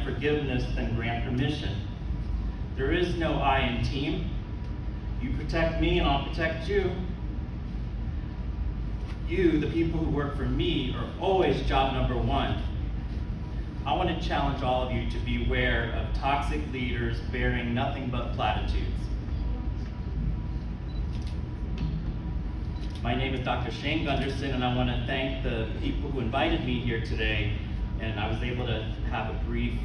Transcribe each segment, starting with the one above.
grant forgiveness than grant permission. There is no I in team. You protect me and I'll protect you. You, the people who work for me, are always job number one. I want to challenge all of you to beware of toxic leaders bearing nothing but platitudes. My name is Dr. Shane Gunderson, and I want to thank the people who invited me here today, and I was able to have a brief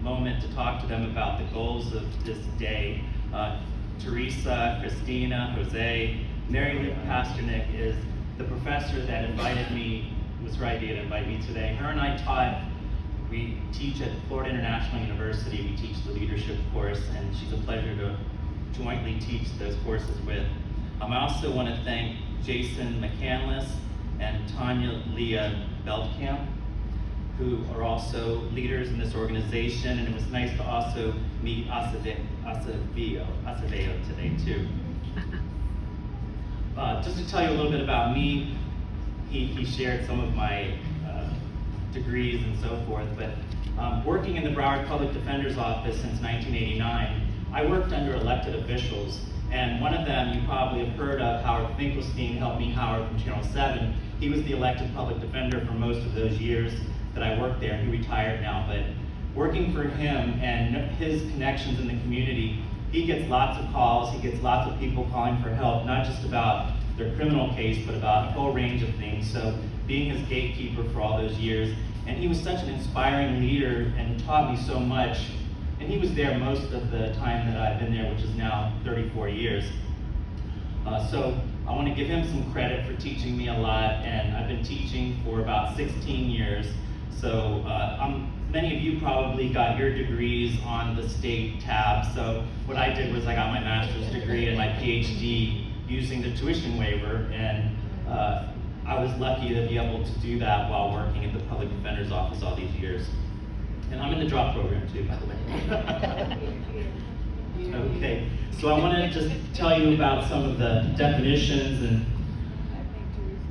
moment to talk to them about the goals of this day. Teresa, Christina, Jose, Mary Lou Pasternak is the professor that invited me, was her idea to invite me today. Her and I we teach at Florida International University. We teach the leadership course, and she's a pleasure to jointly teach those courses with. I also want to thank Jason McCandless and Tanya Leah Beltkamp, who are also leaders in this organization, and it was nice to also meet Acevedo today too. Just to tell you a little bit about me, he shared some of my degrees and so forth, but working in the Broward Public Defender's Office since 1989, I worked under elected officials, and one of them you probably have heard of, Howard Finkelstein, helped me Howard from Channel 7. He was the elected public defender for most of those years that I worked there, and he retired now, but working for him and his connections in the community, he gets lots of calls, he gets lots of people calling for help, not just about their criminal case, but about a whole range of things. So being his gatekeeper for all those years, and he was such an inspiring leader and taught me so much, and he was there most of the time that I've been there, which is now 34 years. So I want to give him some credit for teaching me a lot, and I've been teaching for about 16 years. So many of you probably got your degrees on the state tab. So what I did was I got my master's degree and my PhD using the tuition waiver, and I was lucky to be able to do that while working at the Public Defender's Office all these years. And I'm in the drop program too, by the way. Okay, so I want to just tell you about some of the definitions. And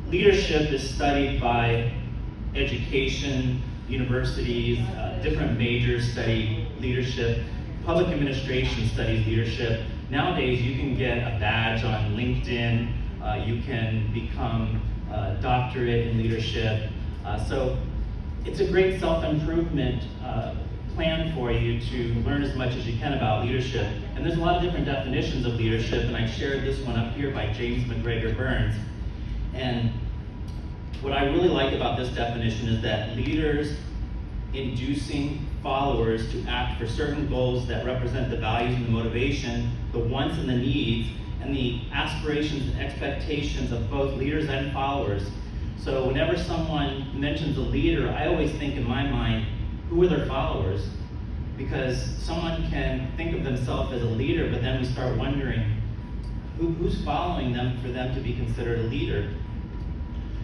leadership is studied by education, universities, different majors study leadership. Public administration studies leadership. Nowadays, you can get a badge on LinkedIn. You can become a doctorate in leadership. So it's a great self-improvement plan for you to learn as much as you can about leadership. And there's a lot of different definitions of leadership, and I shared this one up here by James McGregor Burns. And what I really like about this definition is that leaders inducing followers to act for certain goals that represent the values and the motivation, the wants and the needs, and the aspirations and expectations of both leaders and followers. So whenever someone mentions a leader, I always think in my mind, who are their followers? Because someone can think of themselves as a leader, but then we start wondering, who's following them for them to be considered a leader?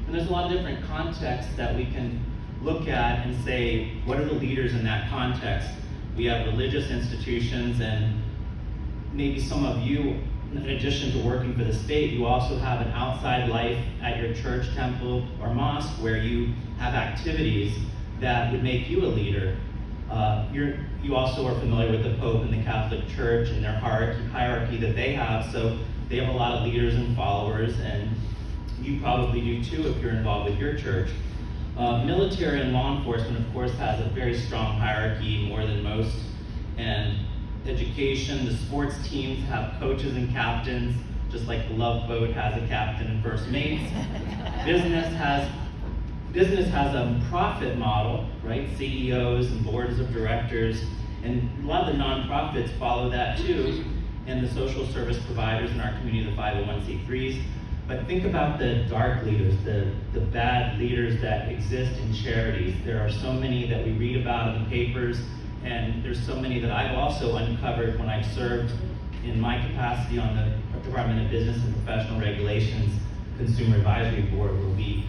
And there's a lot of different contexts that we can look at and say, what are the leaders in that context? We have religious institutions, and maybe some of you, in addition to working for the state, you also have an outside life at your church, temple, or mosque where you have activities that would make you a leader. You also are familiar with the Pope and the Catholic Church and their hierarchy that they have, so they have a lot of leaders and followers, and you probably do too if you're involved with your church. Military and law enforcement, of course, has a very strong hierarchy, more than most. And education, the sports teams have coaches and captains, just like the Love Boat has a captain and first mates. Business has a profit model, right? CEOs and boards of directors, and a lot of the nonprofits follow that too, and the social service providers in our community, the 501c3s. But think about the dark leaders, the bad leaders that exist in charities. There are so many that we read about in the papers, and there's so many that I've also uncovered when I've served in my capacity on the Department of Business and Professional Regulations Consumer Advisory Board, where we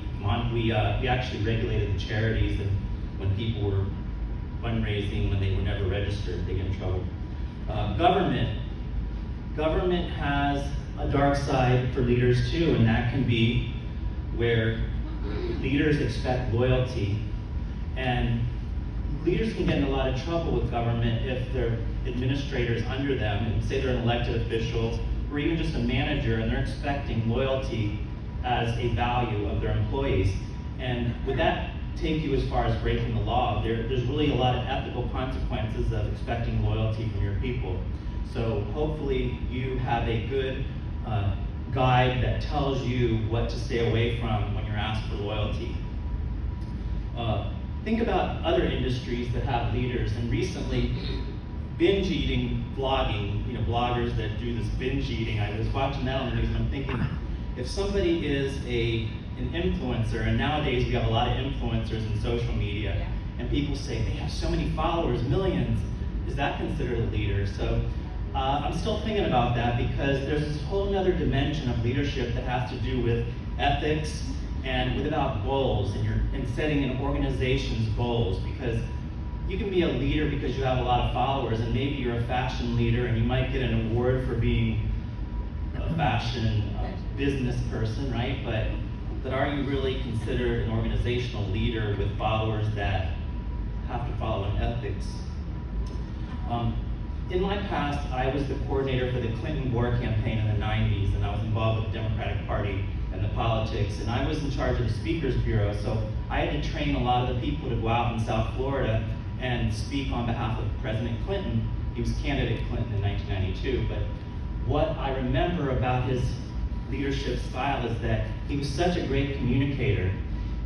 actually regulated the charities, and when people were fundraising, when they were never registered, they get in trouble. Government has a dark side for leaders too, and that can be where leaders expect loyalty. And leaders can get in a lot of trouble with government if they're administrators under them, and say they're an elected official, or even just a manager, and they're expecting loyalty as a value of their employees. And would that take you as far as breaking the law? There's really a lot of ethical consequences of expecting loyalty from your people. So hopefully you have a good guide that tells you what to stay away from when you're asked for loyalty. Think about other industries that have leaders, and recently, binge eating blogging, bloggers that do this binge eating. I was watching that on the news and I'm thinking, if somebody is an influencer, and nowadays we have a lot of influencers in social media, and people say they have so many followers, millions, is that considered a leader? So I'm still thinking about that, because there's this whole other dimension of leadership that has to do with ethics and about goals, and setting an organization's goals, because you can be a leader because you have a lot of followers, and maybe you're a fashion leader and you might get an award for being a fashion business person, right? But are you really considered an organizational leader with followers that have to follow an ethics? In my past, I was the coordinator for the Clinton war campaign in the 90s, and I was involved with the Democratic Party and the politics, and I was in charge of the Speakers Bureau, so I had to train a lot of the people to go out in South Florida and speak on behalf of President Clinton. He was candidate Clinton in 1992, but what I remember about his leadership style is that he was such a great communicator.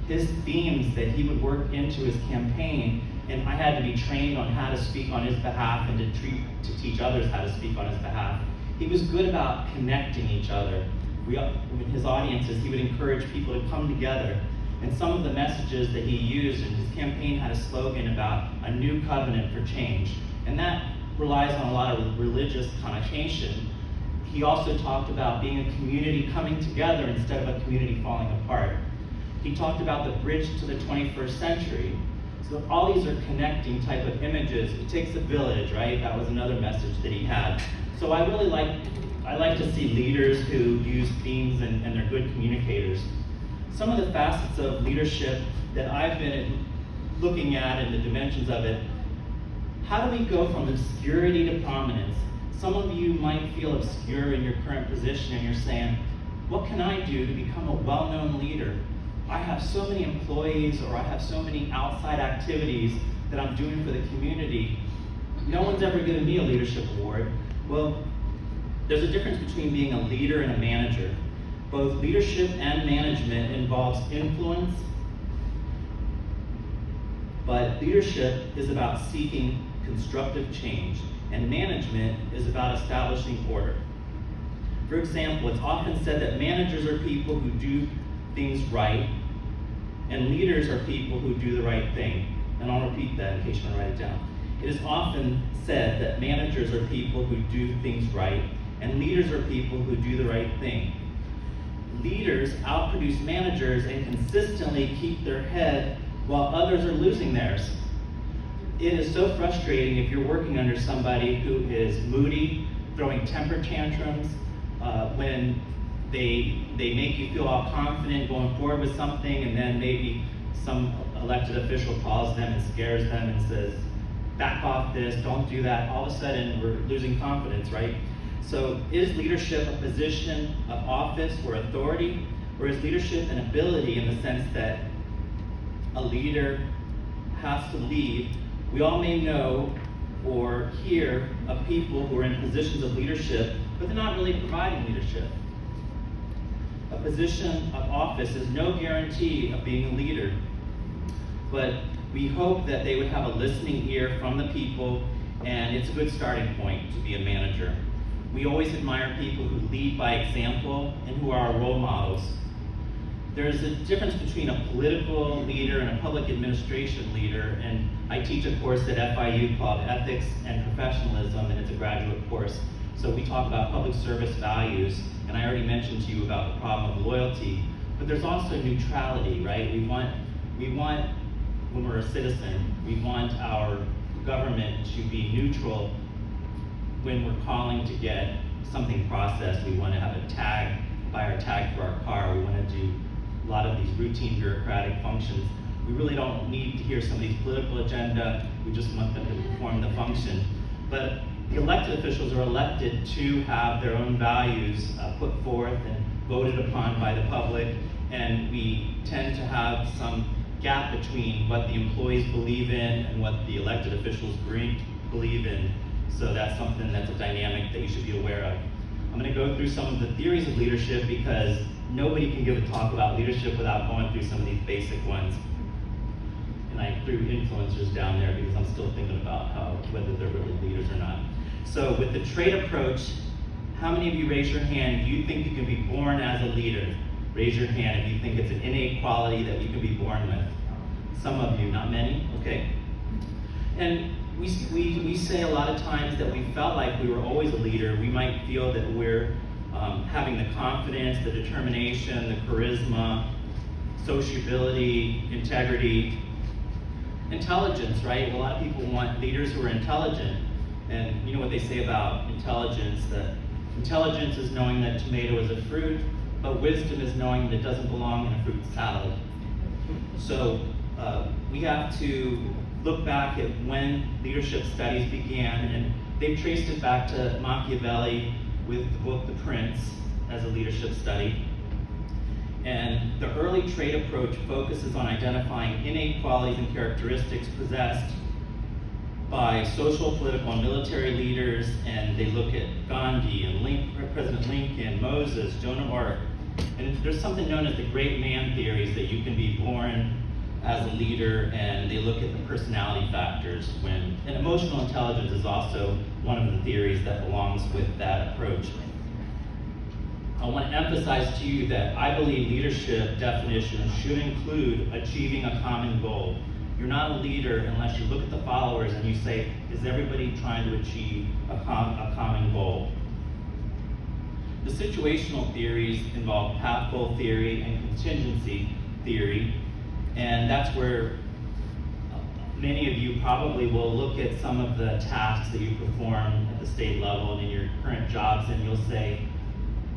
His themes that he would work into his campaign, and I had to be trained on how to speak on his behalf and to teach others how to speak on his behalf. He was good about connecting each other. With his audiences, he would encourage people to come together. And some of the messages that he used in his campaign had a slogan about a new covenant for change. And that relies on a lot of religious connotation. He also talked about being a community coming together instead of a community falling apart. He talked about the bridge to the 21st century. So all these are connecting type of images. It takes a village, right? That was another message that he had. So I like to see leaders who use themes and they're good communicators. Some of the facets of leadership that I've been looking at and the dimensions of it, how do we go from obscurity to prominence? Some of you might feel obscure in your current position and you're saying, what can I do to become a well-known leader? I have so many employees, or I have so many outside activities that I'm doing for the community. No one's ever given me a leadership award. Well, there's a difference between being a leader and a manager. Both leadership and management involves influence, but leadership is about seeking constructive change, and management is about establishing order. For example, it's often said that managers are people who do things right, and leaders are people who do the right thing. And I'll repeat that in case you want to write it down. It is often said that managers are people who do things right, and leaders are people who do the right thing. Leaders outproduce managers and consistently keep their head while others are losing theirs. It is so frustrating if you're working under somebody who is moody, throwing temper tantrums, when they make you feel all confident going forward with something, and then maybe some elected official calls them and scares them and says, back off this, don't do that. All of a sudden, we're losing confidence, right? So is leadership a position of office or authority, or is leadership an ability in the sense that a leader has to lead? We all may know or hear of people who are in positions of leadership, but they're not really providing leadership. A position of office is no guarantee of being a leader, but we hope that they would have a listening ear from the people, and it's a good starting point to be a manager. We always admire people who lead by example and who are our role models. There's a difference between a political leader and a public administration leader, and I teach a course at FIU called Ethics and Professionalism, and it's a graduate course. So we talk about public service values, and I already mentioned to you about the problem of loyalty, but there's also neutrality, right? We want, when we're a citizen, we want our government to be neutral when we're calling to get something processed. We want to have a tag, buy our tag for our car. We want to do a lot of these routine bureaucratic functions. We really don't need to hear somebody's political agenda. We just want them to perform the function. But the elected officials are elected to have their own values put forth and voted upon by the public, and we tend to have some gap between what the employees believe in and what the elected officials believe in. So that's something that's a dynamic that you should be aware of. I'm going to go through some of the theories of leadership because nobody can give a talk about leadership without going through some of these basic ones. And I threw influencers down there because I'm still thinking about whether they're really leaders or not. So with the trait approach, how many of you, raise your hand, you think you can be born as a leader? Raise your hand if you think it's an innate quality that you can be born with. Some of you, not many, okay. And we say a lot of times that we felt like we were always a leader. We might feel that we're having the confidence, the determination, the charisma, sociability, integrity, intelligence, right? A lot of people want leaders who are intelligent. And you know what they say about intelligence, that intelligence is knowing that tomato is a fruit, but wisdom is knowing that it doesn't belong in a fruit salad. So we have to look back at when leadership studies began, and they've traced it back to Machiavelli with the book The Prince as a leadership study. And the early trait approach focuses on identifying innate qualities and characteristics possessed by social, political, and military leaders, and they look at Gandhi and President Lincoln, Moses, Joan of Arc. And there's something known as the great man theories, that you can be born as a leader, and they look at the personality factors. And emotional intelligence is also one of the theories that belongs with that approach. I want to emphasize to you that I believe leadership definitions should include achieving a common goal. You're not a leader unless you look at the followers and you say, is everybody trying to achieve a common goal? The situational theories involve path goal theory and contingency theory, and that's where many of you probably will look at some of the tasks that you perform at the state level and in your current jobs, and you'll say,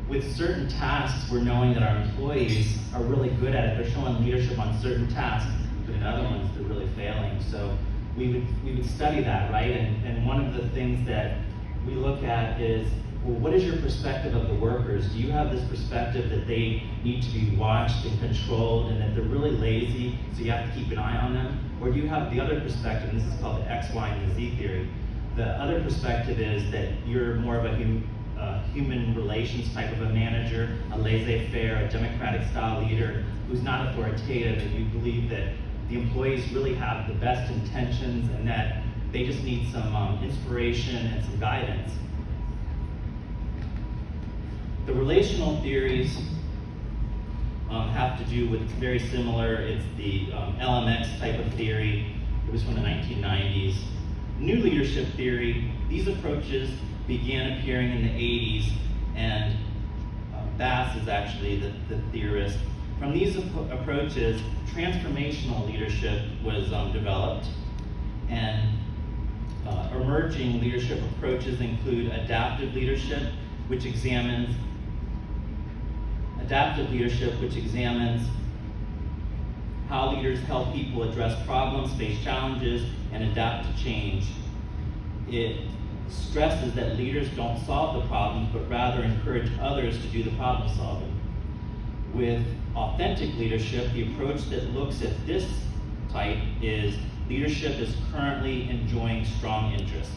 with certain tasks, we're knowing that our employees are really good at it. They're showing leadership on certain tasks, but in other ones, they're really failing. So we would study that, right? And one of the things that we look at is, well, what is your perspective of the workers? Do you have this perspective that they need to be watched and controlled and that they're really lazy, so you have to keep an eye on them? Or do you have the other perspective, and this is called the X, Y, and the Z theory. The other perspective is that you're more of a human relations type of a manager, a laissez-faire, a democratic style leader who's not authoritative, and you believe that the employees really have the best intentions and that they just need some inspiration and some guidance. The relational theories have to do with very similar. It's the LMX type of theory. It was from the 1990s. New leadership theory, these approaches began appearing in the 80s, and Bass is actually the theorist. From these approaches, transformational leadership was developed, and emerging leadership approaches include adaptive leadership, which examines how leaders help people address problems, face challenges, and adapt to change. It stresses that leaders don't solve the problems, but rather encourage others to do the problem solving. With authentic leadership, the approach that looks at this type is leadership is currently enjoying strong interest.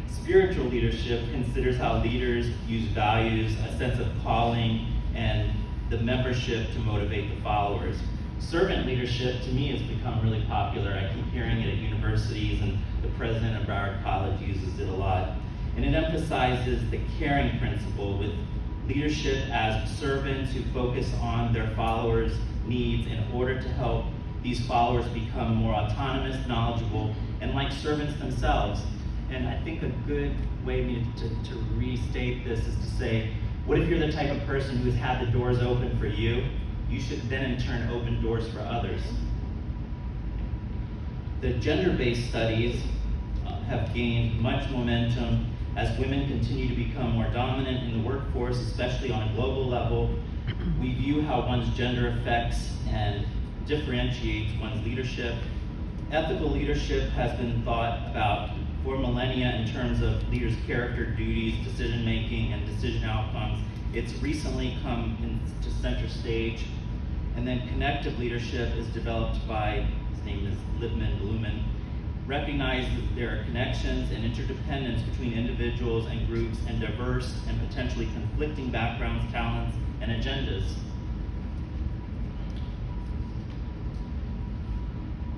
Spiritual leadership considers how leaders use values, a sense of calling, and the membership to motivate the followers. Servant leadership, to me, has become really popular. I keep hearing it at universities, and the president of Broward College uses it a lot. And it emphasizes the caring principle, with leadership as servants who focus on their followers' needs in order to help these followers become more autonomous, knowledgeable, and like servants themselves. And I think a good way to restate this is to say, what if you're the type of person who's had the doors open for you? You should then in turn open doors for others. The gender-based studies have gained much momentum as women continue to become more dominant in the workforce, especially on a global level. We view how one's gender affects and differentiates one's leadership. Ethical leadership has been thought about for millennia in terms of leaders' character, duties, decision-making, and decision outcomes. It's recently come into center stage. And then connective leadership is developed by, his name is Blumen, recognizes there are connections and interdependence between individuals and groups and diverse and potentially conflicting backgrounds, talents, and agendas.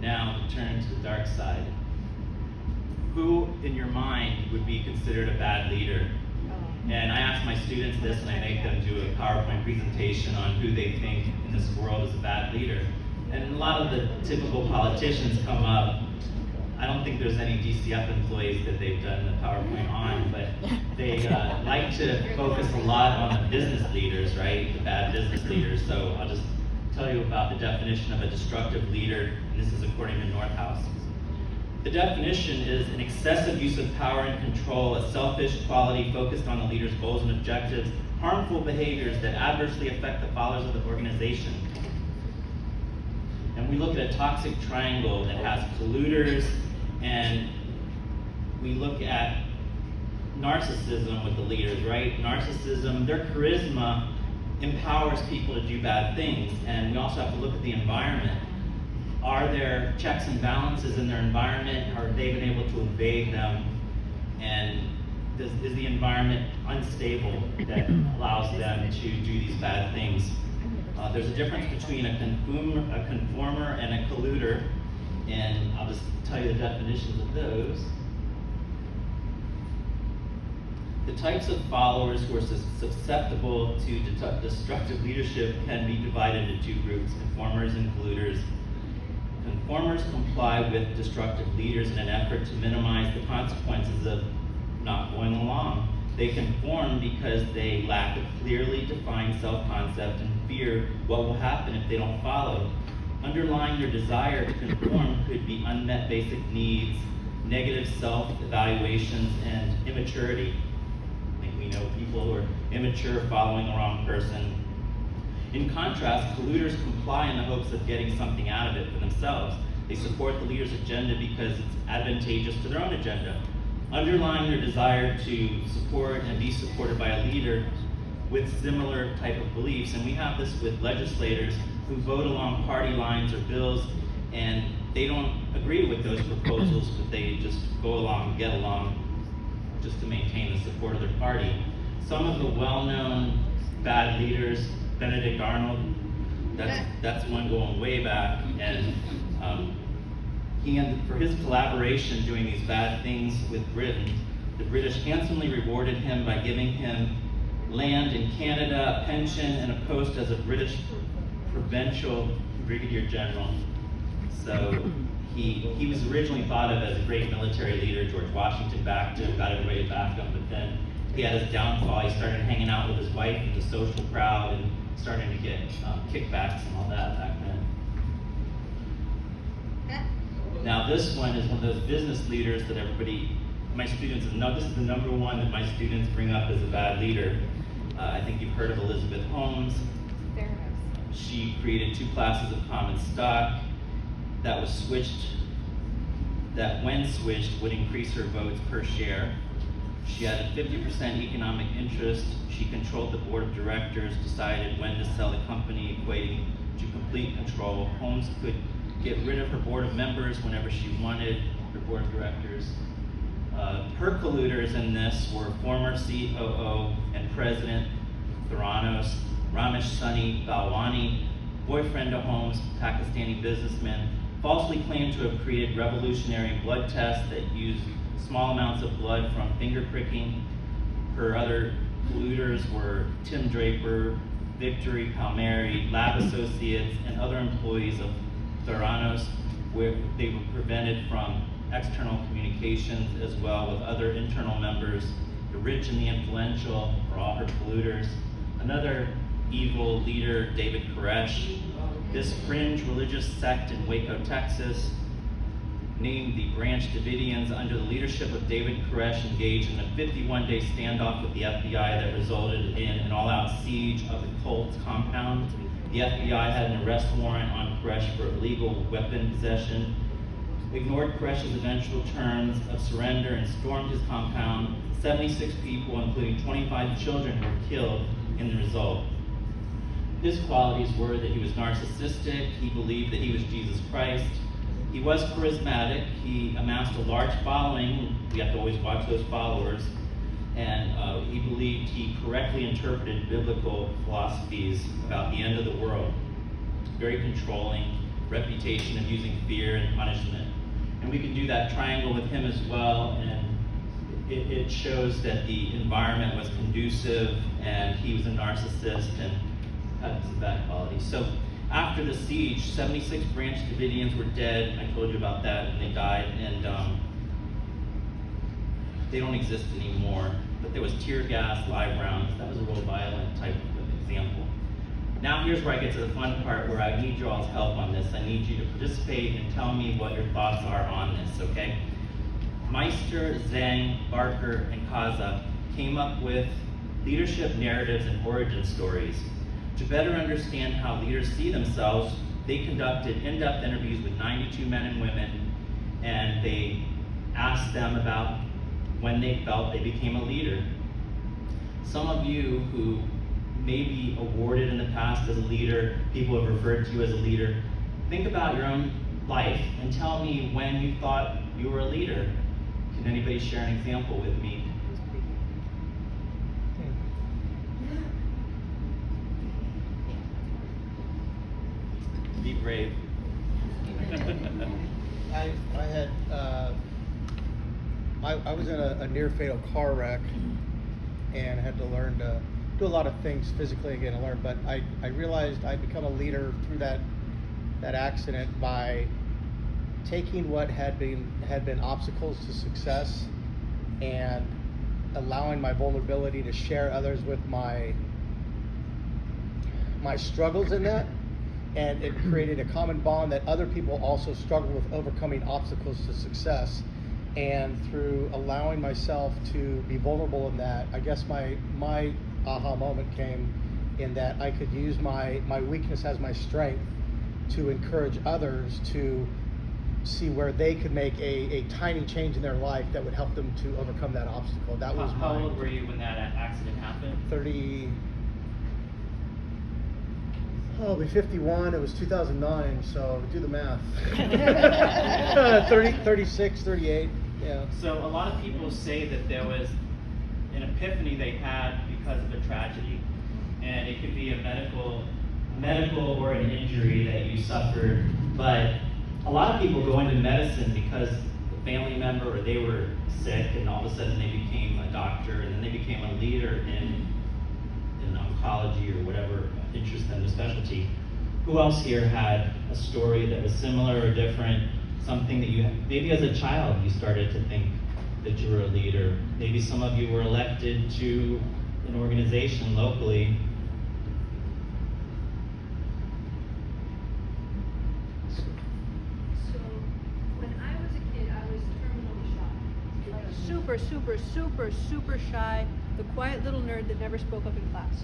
Now, to turn to the dark side. Who in your mind would be considered a bad leader? And I ask my students this, and I make them do a PowerPoint presentation on who they think in this world is a bad leader. And a lot of the typical politicians come up. I don't think there's any DCF employees that they've done the PowerPoint on, but they like to focus a lot on the business leaders, right? The bad business leaders. So I'll just tell you about the definition of a destructive leader, and this is according to Northhouse. The definition is an excessive use of power and control, a selfish quality focused on the leader's goals and objectives, harmful behaviors that adversely affect the followers of the organization. And we look at a toxic triangle that has polluters, and we look at narcissism with the leaders, right? Narcissism, their charisma empowers people to do bad things, and we also have to look at the environment. Are there checks and balances in their environment? Are they been able to evade them? And is the environment unstable that allows them to do these bad things? There's a difference between a conformer and a colluder, and I'll just tell you the definitions of those. The types of followers who are susceptible to destructive leadership can be divided into two groups, conformers and colluders. Conformers comply with destructive leaders in an effort to minimize the consequences of not going along. They conform because they lack a clearly defined self-concept and fear what will happen if they don't follow. Underlying their desire to conform could be unmet basic needs, negative self-evaluations, and immaturity. I think we know people who are immature following the wrong person. In contrast, colluders comply in the hopes of getting something out of it for themselves. They support the leader's agenda because it's advantageous to their own agenda. Underlying their desire to support and be supported by a leader with similar type of beliefs, and we have this with legislators who vote along party lines or bills, and they don't agree with those proposals, but they just go along, get along, just to maintain the support of their party. Some of the well-known bad leaders, Benedict Arnold, that's one going way back, and for his collaboration doing these bad things with Britain, the British handsomely rewarded him by giving him land in Canada, a pension, and a post as a British provincial brigadier general. So he was originally thought of as a great military leader. George Washington backed him, got everybody to back him, but then he had his downfall. He started hanging out with his wife in the social crowd and starting to get kickbacks and all that back then. Now this one is one of those business leaders that my students know. This is the number one that my students bring up as a bad leader. I think you've heard of Elizabeth Holmes. She created 2 classes of common stock that when switched would increase her votes per share. She had a 50% economic interest. She controlled the board of directors, decided when to sell the company, equating to complete control. Holmes could get rid of her board of members whenever she wanted, her board of directors. Her colluders in this were former COO and president Theranos, Ramesh Sunny Balwani, boyfriend of Holmes, Pakistani businessman, falsely claimed to have created revolutionary blood tests that used small amounts of blood from finger pricking. Her other polluters were Tim Draper, Victory Palmieri, lab associates, and other employees of Theranos, where they were prevented from external communications as well with other internal members. The rich and the influential were all her polluters. Another evil leader, David Koresh. This fringe religious sect in Waco, Texas, named the Branch Davidians under the leadership of David Koresh, engaged in a 51-day standoff with the FBI that resulted in an all-out siege of the cult's compound. The The FBI had an arrest warrant on Koresh for illegal weapon possession, ignored Koresh's eventual terms of surrender, and stormed his compound. 76 people, including 25 children, were killed in the result. His qualities were that he was narcissistic, he believed that he was Jesus Christ, he was charismatic, he amassed a large following, we have to always watch those followers, and he believed he correctly interpreted biblical philosophies about the end of the world. Very controlling, reputation of using fear and punishment. And we can do that triangle with him as well, and it shows that the environment was conducive and he was a narcissist and had some bad qualities. So after the siege, 76 Branch Davidians were dead. I told you about that, and they died, and they don't exist anymore. But there was tear gas, live rounds. That was a real violent type of example. Now here's where I get to the fun part, where I need you all's help on this. I need you to participate and tell me what your thoughts are on this, okay? Meister, Zhang, Barker, and Kaza came up with leadership narratives and origin stories. To better understand how leaders see themselves, they conducted in-depth interviews with 92 men and women, and they asked them about when they felt they became a leader. Some of you who may be awarded in the past as a leader, people have referred to you as a leader, think about your own life and tell me when you thought you were a leader. Can anybody share an example with me? Be brave. I was in a near fatal car wreck and had to learn to do a lot of things physically again to learn, but I realized I'd become a leader through that accident by taking what had been obstacles to success and allowing my vulnerability to share others with my struggles in that, and it created a common bond that other people also struggle with overcoming obstacles to success. And through allowing myself to be vulnerable in that, I guess my aha moment came in that I could use my weakness as my strength to encourage others to see where they could make a tiny change in their life that would help them to overcome that obstacle. That was How old were you when that accident happened? 30. Oh, I'll be 51. It was 2009, so do the math. 36, 38. Yeah. So a lot of people say that there was an epiphany they had because of a tragedy, and it could be a medical or an injury that you suffered. But a lot of people go into medicine because a family member or they were sick, and all of a sudden they became a doctor, and then they became a leader in oncology or whatever interests them, the specialty. Who else here had a story that was similar or different? Something that you, maybe as a child, you started to think that you were a leader. Maybe some of you were elected to an organization locally. So, when I was a kid, I was terminally shy. Like super shy. The quiet little nerd that never spoke up in class.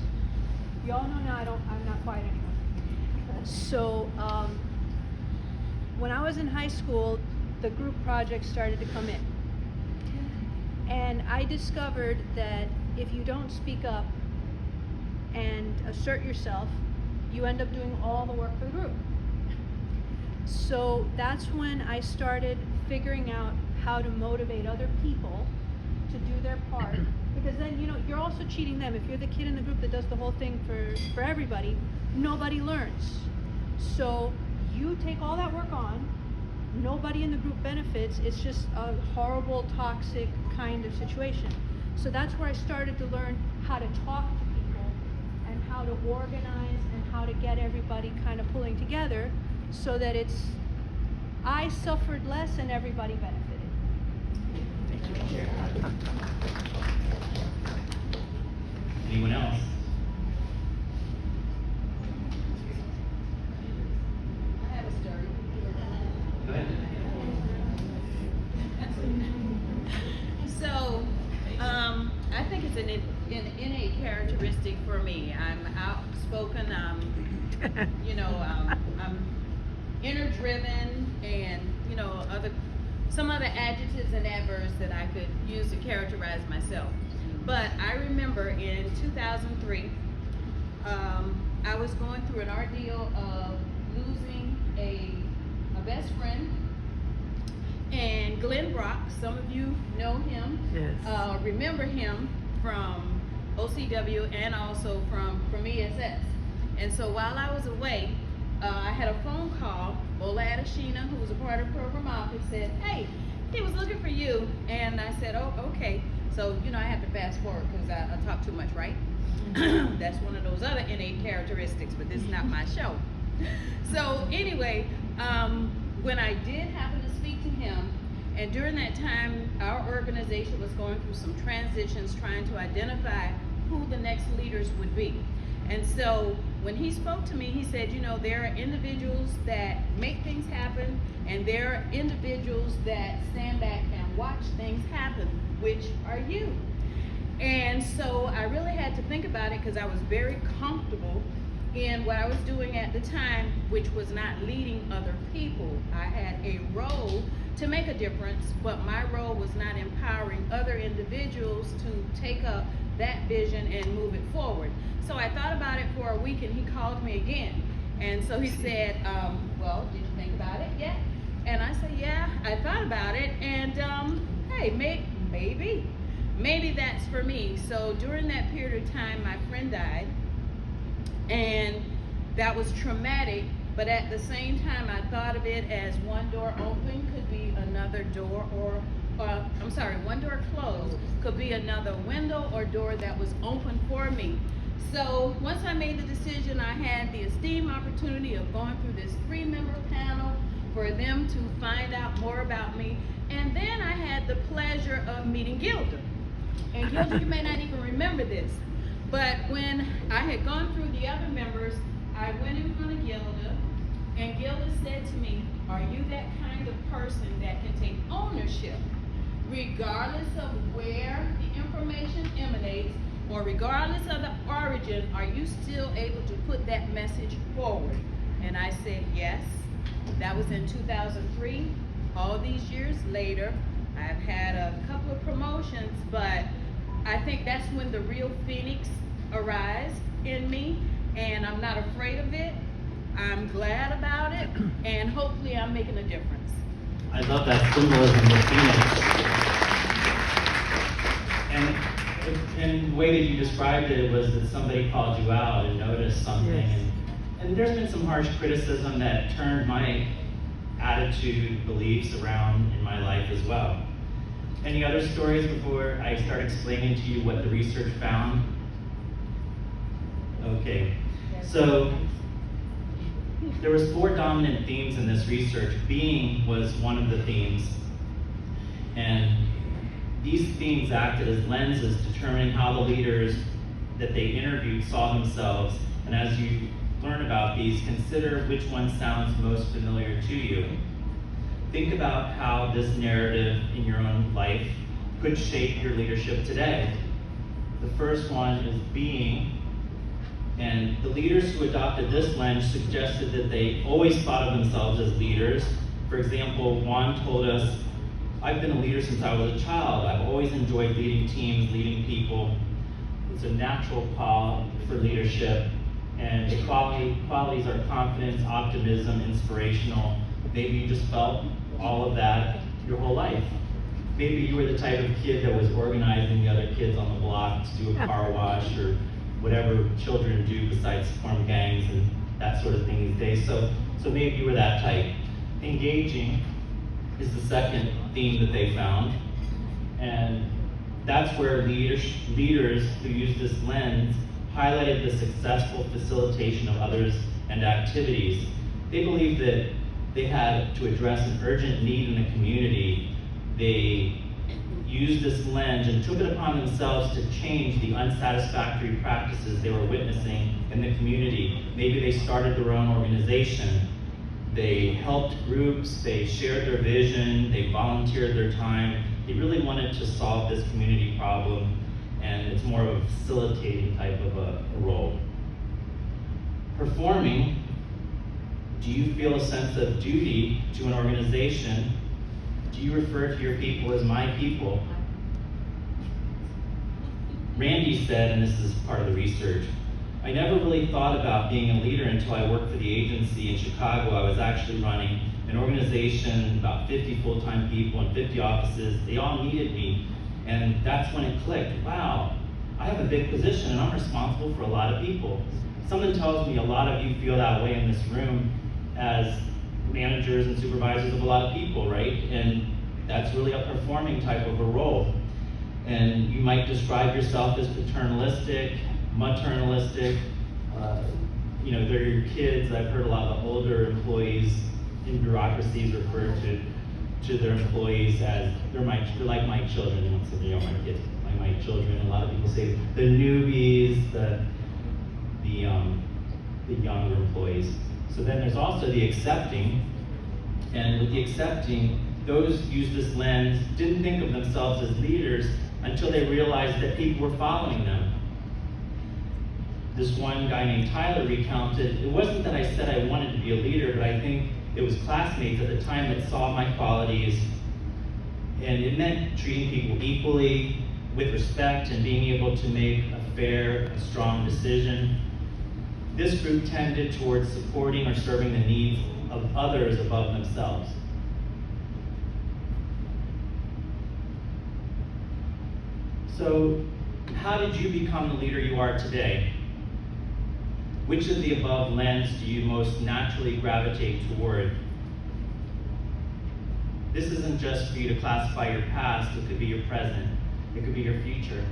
Y'all know now I'm not quiet anymore. So, when I was in high school, the group projects started to come in. And I discovered that if you don't speak up and assert yourself, you end up doing all the work for the group. So that's when I started figuring out how to motivate other people to do their part. Because then, you're also cheating them. If you're the kid in the group that does the whole thing for everybody, nobody learns. So you take all that work on, nobody in the group benefits, it's just a horrible, toxic kind of situation. So that's where I started to learn how to talk to people and how to organize and how to get everybody kind of pulling together so that I suffered less and everybody benefited. Thank you. Anyone else? I have a story. Go ahead. So, I think it's an an innate characteristic for me. I'm outspoken. I'm inner driven, and some other adjectives and adverbs that I could use to characterize myself. But I remember in 2003, I was going through an ordeal of losing a best friend. And Glenn Brock, some of you know him, yes. Remember him from OCW and also from ESS. And so while I was away, I had a phone call. Ola Adeshina, who was a part of the program office, said, hey, he was looking for you. And I said, oh, okay. So, I have to fast forward because I talk too much, right? That's one of those other innate characteristics, but this is not my show. So anyway, when I did happen to speak to him, and during that time, our organization was going through some transitions, trying to identify who the next leaders would be. And so when he spoke to me, he said, there are individuals that make things happen, and there are individuals that stand back and watch things happen. Which are you? And so I really had to think about it because I was very comfortable in what I was doing at the time, which was not leading other people. I had a role to make a difference, but my role was not empowering other individuals to take up that vision and move it forward. So I thought about it for a week, and he called me again. And so he said, well, did you think about it yet? And I said, yeah, I thought about it, and hey, maybe that's for me. So during that period of time, my friend died, and that was traumatic, but at the same time, I thought of it as one door open could be another door, one door closed could be another window or door that was open for me. So once I made the decision, I had the esteemed opportunity of going through this 3-member panel for them to find out more about me. And then I had the pleasure of meeting Gilda. And Gilda, you may not even remember this, but when I had gone through the other members, I went in front of Gilda, and Gilda said to me, are you that kind of person that can take ownership, regardless of where the information emanates, or regardless of the origin, are you still able to put that message forward? And I said, yes. That was in 2003. All these years later, I've had a couple of promotions, but I think that's when the real Phoenix arise in me, and I'm not afraid of it. I'm glad about it, and hopefully I'm making a difference. I love that symbolism of Phoenix. And the way that you described it was that somebody called you out and noticed something. Yes. And there's been some harsh criticism that turned my attitude, beliefs around in my life as well. Any other stories before I start explaining to you what the research found? Okay, so there was 4 dominant themes in this research. Being was one of the themes. And these themes acted as lenses determining how the leaders that they interviewed saw themselves. And as you learn about these, consider which one sounds most familiar to you. Think about how this narrative in your own life could shape your leadership today. The first one is being, and the leaders who adopted this lens suggested that they always thought of themselves as leaders. For example, Juan told us, I've been a leader since I was a child. I've always enjoyed leading teams, leading people. It's a natural call for leadership. And the qualities are confidence, optimism, inspirational. Maybe you just felt all of that your whole life. Maybe you were the type of kid that was organizing the other kids on the block to do a car wash or whatever children do besides form gangs and that sort of thing these days. So maybe you were that type. Engaging is the second theme that they found. And that's where leaders who use this lens highlighted the successful facilitation of others and activities. They believed that they had to address an urgent need in the community. They used this lens and took it upon themselves to change the unsatisfactory practices they were witnessing in the community. Maybe they started their own organization. They helped groups, they shared their vision, they volunteered their time. They really wanted to solve this community problem. and it's more of a facilitating type of a role. Performing, do you feel a sense of duty to an organization? Do you refer to your people as my people? Randy said, and this is part of the research, I never really thought about being a leader until I worked for the agency in Chicago. I was actually running an organization, about 50 full-time people and 50 offices. They all needed me, and that's when it clicked. Wow, I have a big position and I'm responsible for a lot of people. Something tells me a lot of you feel that way in this room as managers and supervisors of a lot of people, right? And that's really a performing type of a role. And you might describe yourself as paternalistic, maternalistic, they're your kids. I've heard a lot of the older employees in bureaucracies refer to their employees as they're like my children. They don't say they are my kids, like my children. A lot of people say the newbies, the younger employees. So then there's also the accepting, and with the accepting, those use this lens, didn't think of themselves as leaders until they realized that people were following them. This one guy named Tyler recounted, it wasn't that I said I wanted to be a leader, but I think it was classmates at the time that saw my qualities, and it meant treating people equally, with respect, and being able to make a fair and strong decision. This group tended towards supporting or serving the needs of others above themselves. So, how did you become the leader you are today? Which of the above lens do you most naturally gravitate toward? This isn't just for you to classify your past, it could be your present, it could be your future.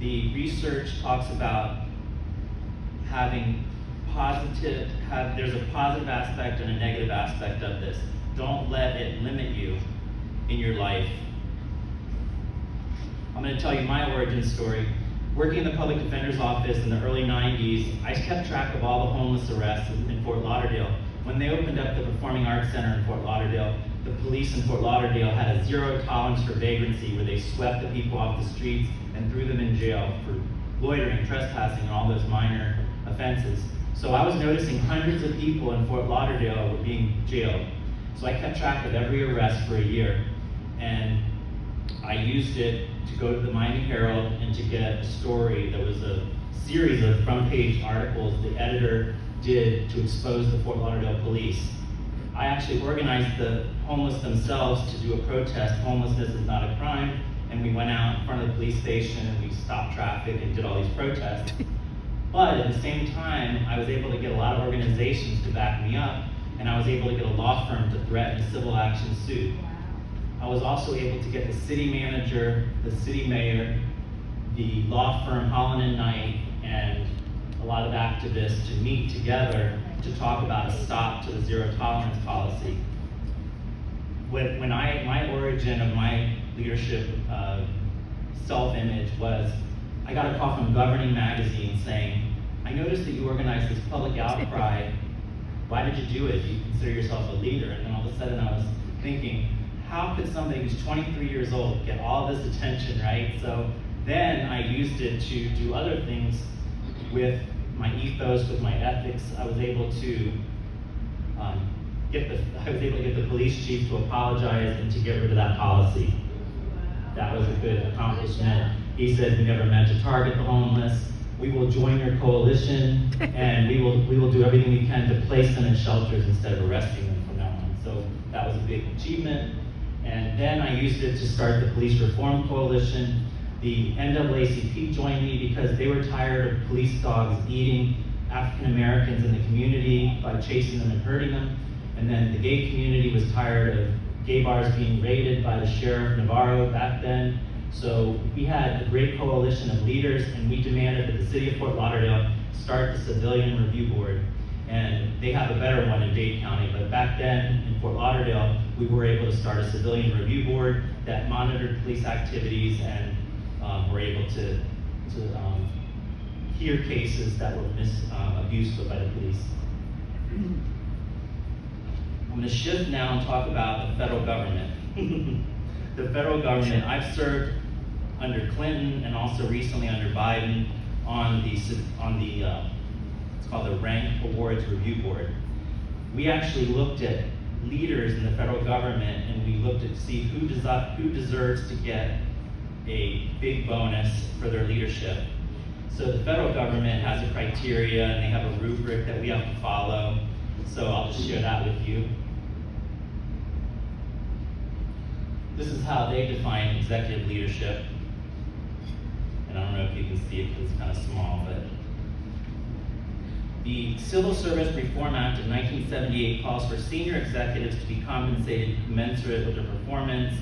The research talks about having there's a positive aspect and a negative aspect of this. Don't let it limit you in your life. I'm going to tell you my origin story. Working in the public defender's office in the early 90s, I kept track of all the homeless arrests in Fort Lauderdale. When they opened up the Performing Arts Center in Fort Lauderdale, the police in Fort Lauderdale had a zero tolerance for vagrancy, where they swept the people off the streets and threw them in jail for loitering, trespassing, and all those minor offenses. So I was noticing hundreds of people in Fort Lauderdale were being jailed. So I kept track of every arrest for a year, and I used it to go to the Miami Herald and to get a story. There was a series of front-page articles the editor did to expose the Fort Lauderdale police. I actually organized the homeless themselves to do a protest. Homelessness is not a crime, and we went out in front of the police station and we stopped traffic and did all these protests. But at the same time, I was able to get a lot of organizations to back me up, and I was able to get a law firm to threaten a civil action suit. I was also able to get the city manager, the city mayor, the law firm Holland and Knight, and a lot of activists to meet together to talk about a stop to the zero tolerance policy. My origin of my leadership self-image was, I got a call from Governing Magazine saying, I noticed that you organized this public outcry. Why did you do it? Do you consider yourself a leader? And then all of a sudden I was thinking, how could somebody who's 23 years old get all this attention, right? So then I used it to do other things with my ethos, with my ethics. I was able to get the police chief to apologize and to get rid of that policy. That was a good accomplishment. He said, we never meant to target the homeless. We will join your coalition, and we will do everything we can to place them in shelters instead of arresting them from now on. So that was a big achievement. And then I used it to start the Police Reform Coalition. The NAACP joined me because they were tired of police dogs eating African Americans in the community by chasing them and hurting them. And then the gay community was tired of gay bars being raided by the Sheriff Navarro back then. So we had a great coalition of leaders, and we demanded that the city of Fort Lauderdale start the Civilian Review Board. And they have a better one in Dade County, but back then in Fort Lauderdale, we were able to start a Civilian Review Board that monitored police activities and were able to hear cases that were abused by the police. I'm going to shift now and talk about the federal government. The federal government, I've served under Clinton and also recently under Biden on the it's called the Rank Awards Review Board. We actually looked at leaders in the federal government, and we looked at see who deserves to get a big bonus for their leadership. So the federal government has a criteria, and they have a rubric that we have to follow. So I'll just share that with you. This is how they define executive leadership. And I don't know if you can see it because it's kind of small, but the Civil Service Reform Act of 1978 calls for senior executives to be compensated commensurate with their performance.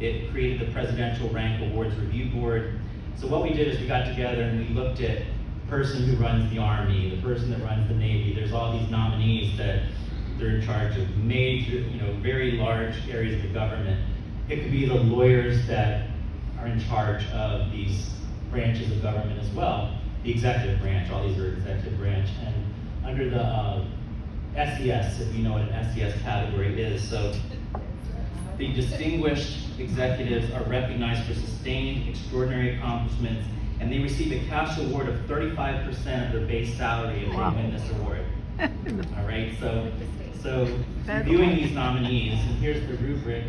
It created the Presidential Rank Awards Review Board. So what we did is we got together and we looked at the person who runs the Army, the person that runs the Navy. There's all these nominees that they're in charge of major, very large areas of the government. It could be the lawyers that are in charge of these branches of government as well. The executive branch, all these are executive branch. And under the SES, if you know what an SES category is, so the distinguished executives are recognized for sustained extraordinary accomplishments, and they receive a cash award of 35% of their base salary if they win this award. All right, so reviewing these nominees, and here's the rubric.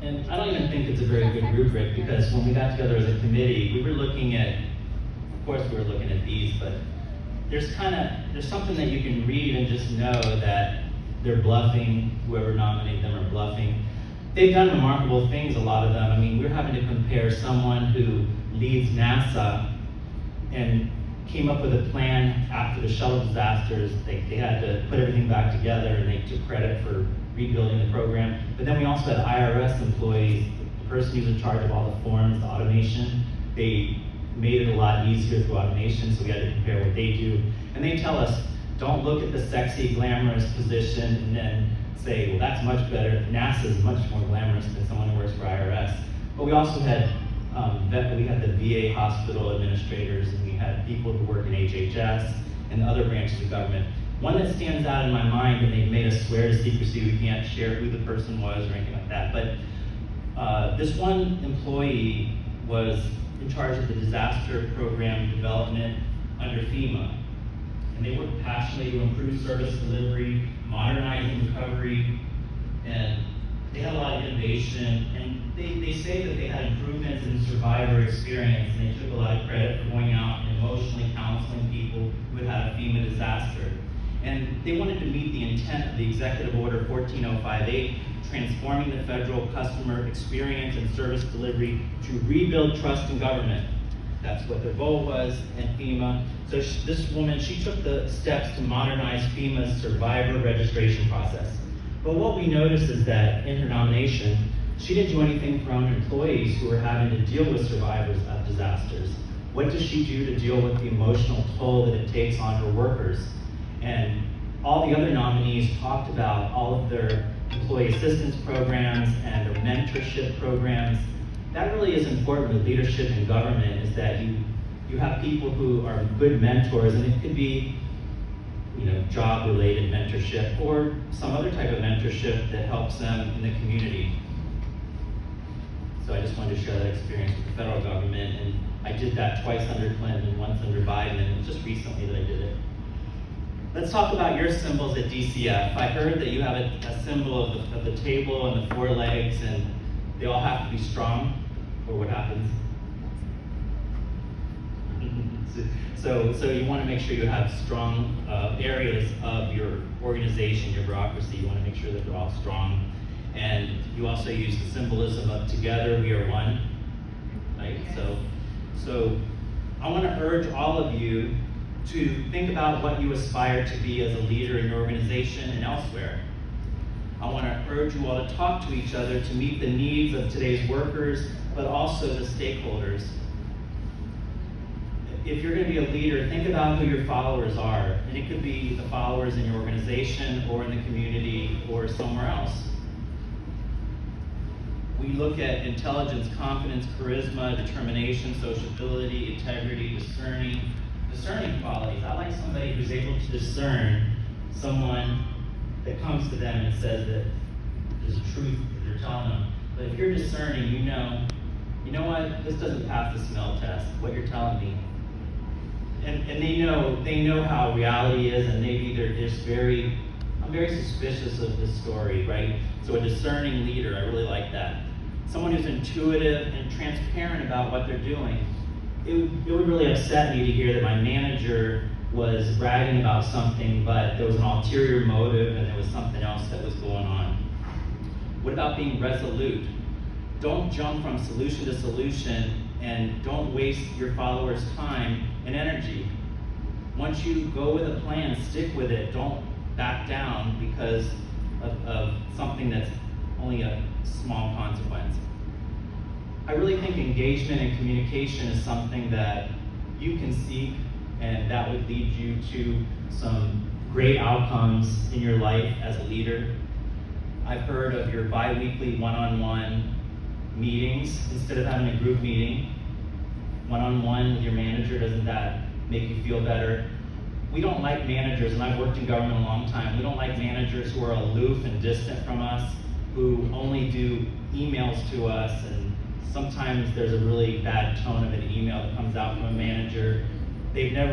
And I don't even think it's a very good rubric, because when we got together as a committee, we were looking at, of course we were looking at these, but there's something that you can read and just know that they're bluffing, whoever nominated them are bluffing. They've done remarkable things, a lot of them. I mean, we're having to compare someone who leads NASA and came up with a plan after the shuttle disasters. They had to put everything back together, and they took credit for rebuilding the program. But then we also had IRS employees, the person who's in charge of all the forms, the automation. They made it a lot easier through automation, so we had to compare what they do. And they tell us, don't look at the sexy, glamorous position and then say, well, that's much better. NASA is much more glamorous than someone who works for IRS. But we also had we had the VA hospital administrators, and we had people who work in HHS and other branches of government. One that stands out in my mind, and they made us swear to secrecy, we can't share who the person was or anything like that, but this one employee was in charge of the disaster program development under FEMA. And they worked passionately to improve service delivery, modernizing recovery, and they had a lot of innovation. And they say that they had improvements in survivor experience, and they took a lot of credit for going out and emotionally counseling people who had had a FEMA disaster. And they wanted to meet the intent of the Executive Order 14058, transforming the federal customer experience and service delivery to rebuild trust in government. That's what their goal was, and FEMA. So this woman, she took the steps to modernize FEMA's survivor registration process. But what we noticed is that in her nomination, she didn't do anything for her own employees who were having to deal with survivors of disasters. What does she do to deal with the emotional toll that it takes on her workers? And all the other nominees talked about all of their employee assistance programs and their mentorship programs. That really is important with leadership in government, is that you have people who are good mentors, and it could be job-related mentorship or some other type of mentorship that helps them in the community. So I just wanted to share that experience with the federal government, and I did that twice under Clinton and once under Biden, and it was just recently that I did it. Let's talk about your symbols at DCF. I heard that you have a symbol of the table and the four legs, and they all have to be strong, or what happens? So you want to make sure you have strong areas of your organization, your bureaucracy. You want to make sure that they're all strong. And you also use the symbolism of together we are one, right? So I want to urge all of you to think about what you aspire to be as a leader in your organization and elsewhere. I want to urge you all to talk to each other to meet the needs of today's workers, but also the stakeholders. If you're going to be a leader, think about who your followers are. And it could be the followers in your organization or in the community or somewhere else. We look at intelligence, confidence, charisma, determination, sociability, integrity, discerning qualities. I like somebody who's able to discern someone that comes to them and says that there's truth that they're telling them. But if you're discerning, you know you know what, this doesn't pass the smell test, what you're telling me. And they know how reality is, and I'm very suspicious of this story, right? So a discerning leader, I really like that. Someone who's intuitive and transparent about what they're doing. It would really upset me to hear that my manager was bragging about something, but there was an ulterior motive and there was something else that was going on. What about being resolute? Don't jump from solution to solution, and don't waste your followers' time and energy. Once you go with a plan, stick with it. Don't back down because of something that's only a small consequence. I really think engagement and communication is something that you can seek, and that would lead you to some great outcomes in your life as a leader. I've heard of your bi-weekly one-on-one meetings instead of having a group meeting. One-on-one with your manager, doesn't that make you feel better? We don't like managers, and I've worked in government a long time, we don't like managers who are aloof and distant from us, who only do emails to us, and sometimes there's a really bad tone of an email that comes out from a manager. They don't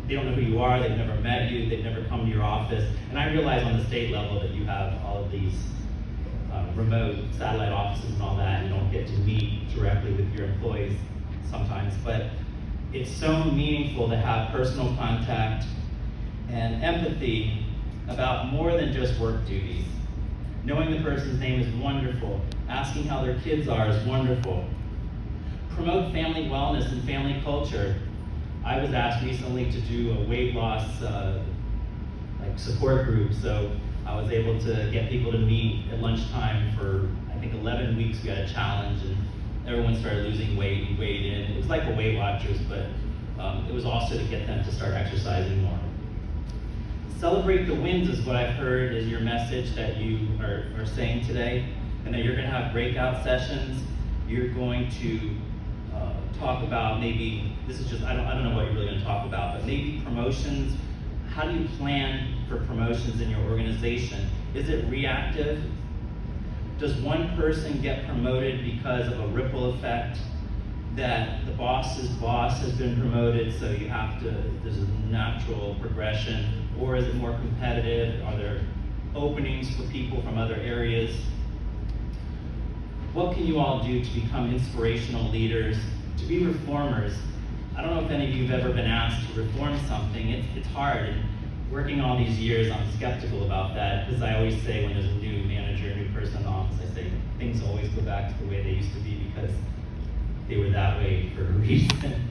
know who you are, they've never met you, they've never come to your office. And I realize on the state level that you have all of these remote satellite offices and all that, and you don't get to meet directly with your employees sometimes, but it's so meaningful to have personal contact and empathy about more than just work duties. Knowing the person's name is wonderful. Asking how their kids are is wonderful. Promote family wellness and family culture. I was asked recently to do a weight loss support group, so I was able to get people to meet at lunchtime for, I think, 11 weeks. We had a challenge, and everyone started losing weight and weighed in. It was like a Weight Watchers, but it was also to get them to start exercising more. Celebrate the wins is what I've heard is your message that you are saying today. And that you're going to have breakout sessions. You're going to talk about maybe, this is just, I don't know what you're really going to talk about, but maybe promotions. How do you plan for promotions in your organization? Is it reactive? Does one person get promoted because of a ripple effect that the boss's boss has been promoted, so you have to, there's a natural progression? Or is it more competitive? Are there openings for people from other areas? What can you all do to become inspirational leaders, to be reformers? I don't know if any of you have ever been asked to reform something. It's hard, and working all these years, I'm skeptical about that, because I always say when there's a new manager, a new person in the office, I say things always go back to the way they used to be because they were that way for a reason.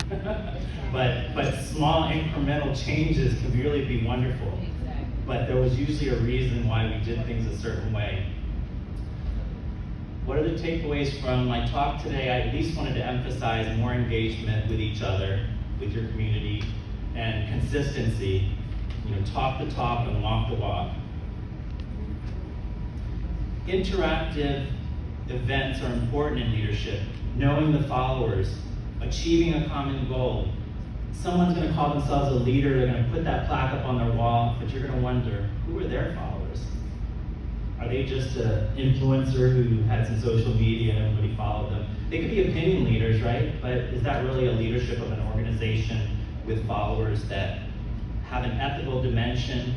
but small incremental changes can really be wonderful. Exactly. But there was usually a reason why we did things a certain way. What are the takeaways from my talk today? I at least wanted to emphasize more engagement with each other, with your community, and consistency. Talk the talk and walk the walk. Interactive events are important in leadership. Knowing the followers, achieving a common goal. Someone's going to call themselves a leader, they're going to put that plaque up on their wall, but you're going to wonder, who are their followers? Are they just an influencer who had some social media and everybody followed them? They could be opinion leaders, right? But is that really a leadership of an organization with followers that have an ethical dimension?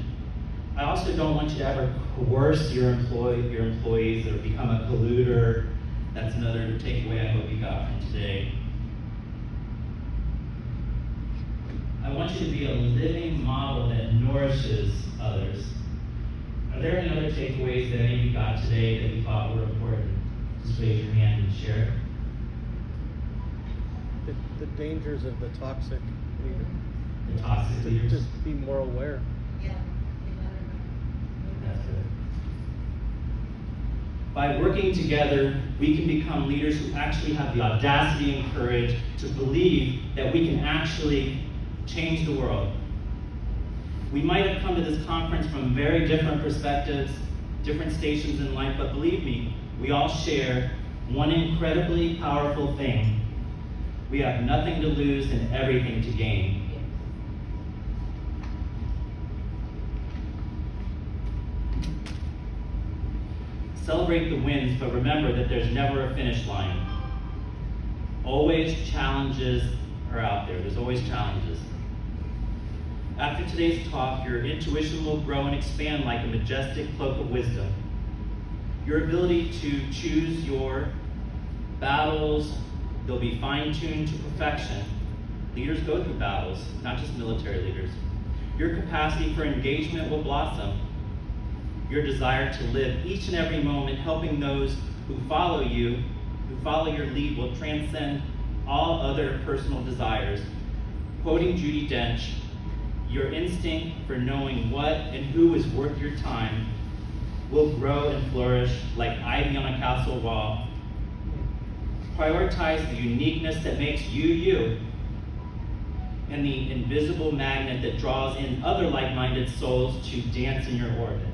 I also don't want you to ever coerce your employees or become a colluder. That's another takeaway I hope you got from today. I want you to be a living model that nourishes others. Are there any other takeaways that any of you got today that you thought were important? Just raise your hand and share it. The dangers of the toxic leader. The toxic leaders. Just be more aware. Yeah. That's good. By working together, we can become leaders who actually have the audacity and courage to believe that we can actually change the world. We might have come to this conference from very different perspectives, different stations in life, but believe me, we all share one incredibly powerful thing. We have nothing to lose and everything to gain. Celebrate the wins, but remember that there's never a finish line. Always challenges are out there. There's always challenges. After today's talk, your intuition will grow and expand like a majestic cloak of wisdom. Your ability to choose your battles, they'll be fine-tuned to perfection. Leaders go through battles, not just military leaders. Your capacity for engagement will blossom. Your desire to live each and every moment helping those who follow you, who follow your lead, will transcend all other personal desires. Quoting Judi Dench, your instinct for knowing what and who is worth your time will grow and flourish like ivy on a castle wall. Prioritize the uniqueness that makes you you, and the invisible magnet that draws in other like-minded souls to dance in your orbit.